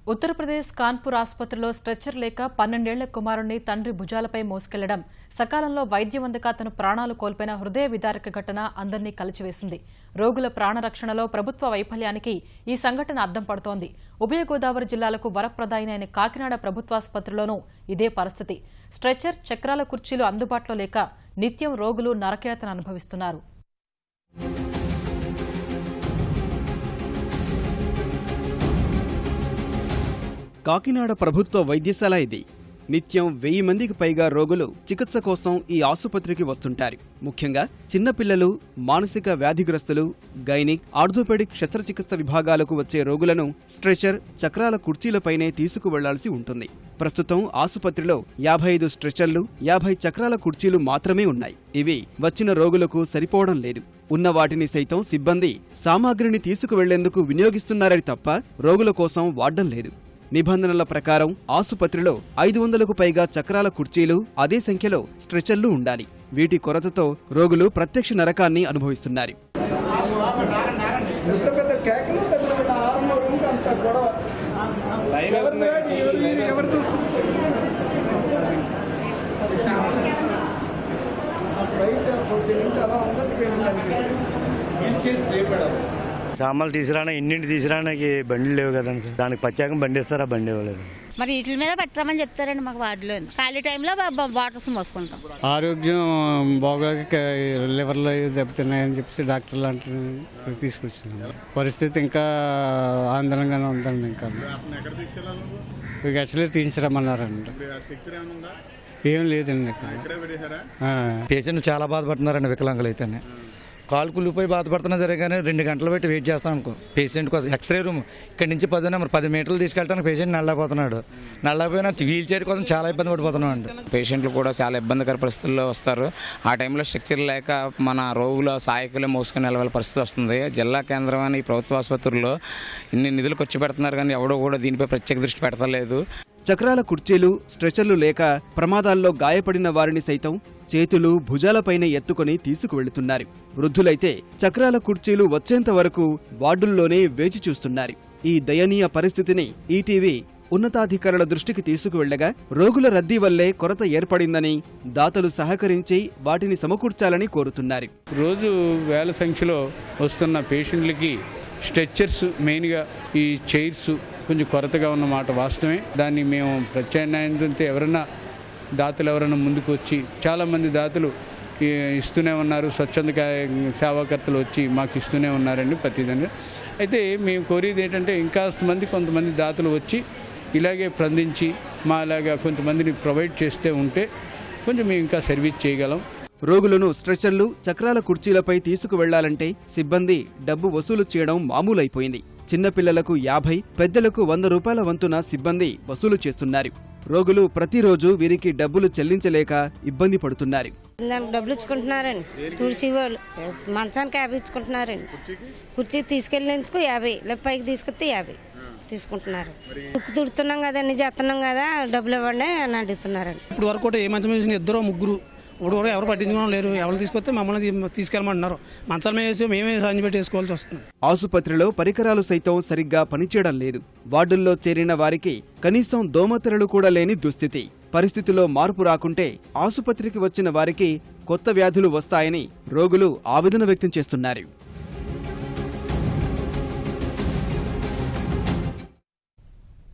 ఉత్తరప్రదేశ్ కాన్పూర్ ఆసుపత్రిలో స్ట్రెచ్చర్ లేక 12 ఏళ్ల కుమారుణ్ణి తండ్రి భుజాలపై మోసుకెళ్లడం, సకాలంలో వైద్యం అందక అతను ప్రాణాలు కోల్పోయిన హృదయ విదారక ఘటన అందరినీ కలిచివేసింది. రోగుల ప్రాణరక్షణలో ప్రభుత్వ వైఫల్యానికి ఈ సంఘటన అద్దం పడుతోంది. ఉభయ గోదావరి జిల్లాలకు వరప్రదాయినైన కాకినాడ ప్రభుత్వాసుపత్రిలోనూ ఇదే పరిస్థితి. స్ట్రెచ్చర్, చక్రాల కుర్చీలు అందుబాటులో లేక నిత్యం రోగులు నరకయాతన అనుభవిస్తున్నారు. కాకినాడ ప్రభుత్వ వైద్యశాల ఇది. నిత్యం 1000 మందికి పైగా రోగులు చికిత్స కోసం ఈ ఆసుపత్రికి వస్తుంటారు. ముఖ్యంగా చిన్నపిల్లలు, మానసిక వ్యాధిగ్రస్తులు, గైనిక్, ఆర్థోపెడిక్ శస్త్రచికిత్స విభాగాలకు వచ్చే రోగులను స్ట్రెచర్, చక్రాల కుర్చీలపైనే తీసుకువెళ్లాల్సి ఉంటుంది. ప్రస్తుతం ఆసుపత్రిలో 55 స్ట్రెచర్లు, 50 చక్రాల కుర్చీలు మాత్రమే ఉన్నాయి. ఇవి వచ్చిన రోగులకు సరిపోవడం లేదు. ఉన్న వాటిని సైతం సిబ్బంది సామాగ్రిని తీసుకువెళ్లేందుకు వినియోగిస్తున్నారని తప్ప రోగుల కోసం వాడడం లేదు. నిబంధనల ప్రకారం ఆసుపత్రిలో 500కు పైగా చక్రాల కుర్చీలు, అదే సంఖ్యలో స్ట్రెచర్లు ఉండాలి. వీటి కొరతతో రోగులు ప్రత్యక్ష నరకాన్ని అనుభవిస్తున్నారు. సామాన్లు తీసుకురానా, ఇన్నింటి తీసుకురానికి బండి లేవు కదండి. దానికి ప్రత్యేకం బండి ఇస్తారా, బండి ఇవ్వలేదు. మరి వీటి మీద పెట్టమని చెప్తారండి మాకు వార్డులో. ఖాళీ టైంలో వాటర్స్ మోసుకుంటాం. ఆరోగ్యం బాగోక లివర్లో దెబ్బతిన్నాయని చెప్పి డాక్టర్లు అంటే తీసుకొచ్చాను. పరిస్థితి ఇంకా ఆందోళనగానే ఉందండి. ఇంకా యాక్చువల్లీ తీయించరమ్మన్నారండి. ఏం లేదండి. పేషెంట్లు చాలా బాధపడుతున్నారండి. వికలాంగులు అయితేనే కాలు కుళ్ళిపోయి బాధపడుతున్నా సరే కానీ 2 గంటలు పెట్టి వెయిట్ చేస్తాం అనుకో పేషెంట్ కోసం. ఎక్స్రే రూమ్ ఇక్కడి నుంచి 10 మీటర్లు తీసుకెళ్ళడానికి పేషెంట్ నల్లపోతున్నాడు. నల్లపోయినా వీల్ చైర్ కోసం చాలా ఇబ్బంది పడిపోతున్నాం అండి. పేషెంట్లు కూడా చాలా ఇబ్బందికర పరిస్థితుల్లో వస్తారు. ఆ టైంలో స్ట్రక్చర్ లేక మన రోగుల సహాయకులే మోసుకొని వెళ్ళాల పరిస్థితి వస్తుంది. జిల్లా కేంద్రం అని ప్రభుత్వ ఆసుపత్రుల్లో ఇన్ని నిధులు ఖర్చు పెడుతున్నారు కానీ ఎవడో కూడా దీనిపై ప్రత్యేక దృష్టి పెడతలేదు. చక్రాల కుర్చీలు, స్ట్రెచర్లు లేక ప్రమాదాల్లో గాయపడిన వారిని సైతం చేతులు, భుజాలపైన ఎత్తుకొని తీసుకువెళుతున్నారు. వృద్ధులైతే చక్రాల కుర్చీలు వచ్చేంత వరకు వార్డుల్లోనే వేచి చూస్తున్నారు. ఈ దయనీయ పరిస్థితిని ఈటీవీ ఉన్నతాధికారుల దృష్టికి తీసుకువెళ్లగా రోగుల రద్దీ వల్లే కొరత ఏర్పడిందని, దాతలు సహకరించి వాటిని సమకూర్చాలని కోరుతున్నారు. రోజు వేల సంఖ్యలో వస్తున్న పేషెంట్లకి స్ట్రెచ్చర్స్, మెయిన్గా ఈ చైర్స్ కొంచెం కొరతగా ఉన్నమాట వాస్తవమే. దాన్ని మేము ప్రత్యామ్నాయంతో దాతలు ఎవరైనా ముందుకు వచ్చి, చాలామంది దాతలు ఇస్తూనే ఉన్నారు. స్వచ్ఛంద సేవాకర్తలు వచ్చి మాకు ఇస్తూనే ఉన్నారండి ప్రతిదాన్ని. అయితే మేము కోరేది ఏంటంటే కొంతమంది దాతలు వచ్చి ఇలాగే స్పందించి మా ఇలాగా కొంతమందిని ప్రొవైడ్ చేస్తే ఉంటే కొంచెం మేము ఇంకా సర్వీస్ చేయగలం. రోగులను స్ట్రెచర్లు, చక్రాల కుర్చీలపై తీసుకువెళ్లాలంటే సిబ్బంది డబ్బు వసూలు చేయడం మామూలైపోయింది. చిన్నపిల్లలకు 50, పెద్దలకు 100 రూపాయల వంతున సిబ్బంది వసూలు చేస్తున్నారు. రోగులు ప్రతిరోజు వీరికి డబ్బులు చెల్లించలేక ఇబ్బంది పడుతున్నారు. డబ్బులు ఇచ్చుకుంటున్నారండి. తులసి వాళ్ళు మంచానికి 50 ఇచ్చుకుంటున్నారండి. కుర్చీకి తీసుకెళ్ళేందుకు 50, లేకపోతే పైకి తీసుకొస్తే 50 తీసుకుంటున్నారు. తుక్కు తుడుతున్నాం కదా, అన్ని చేస్తున్నాం కదా, డబ్బులు ఇవ్వండి అని అడుగుతున్నారండి. ఇప్పుడు వరకు కూడా ఏ మంచం వేసిన 2, 3 ఇప్పుడు కూడా ఎవరు పట్టించుకోవడం లేరు. ఎవరు తీసుకొస్తే మమ్మల్ని తీసుకెళ్ళమంటున్నారు. మంచాల మీద వేసి మేమే సంచి పెట్టి వేసుకోవాల్సి వస్తుంది. ఆసుపత్రిలో పరికరాలు సైతం సరిగ్గా పనిచేయడం లేదు. వార్డుల్లో చేరిన వారికి కనీసం దోమతెరలు కూడా లేని దుస్థితి. పరిస్థితిలో మార్పు రాకుంటే ఆసుపత్రికి వచ్చిన వారికి కొత్త వ్యాధులు వస్తాయని రోగులు ఆవేదన వ్యక్తం చేస్తున్నారు.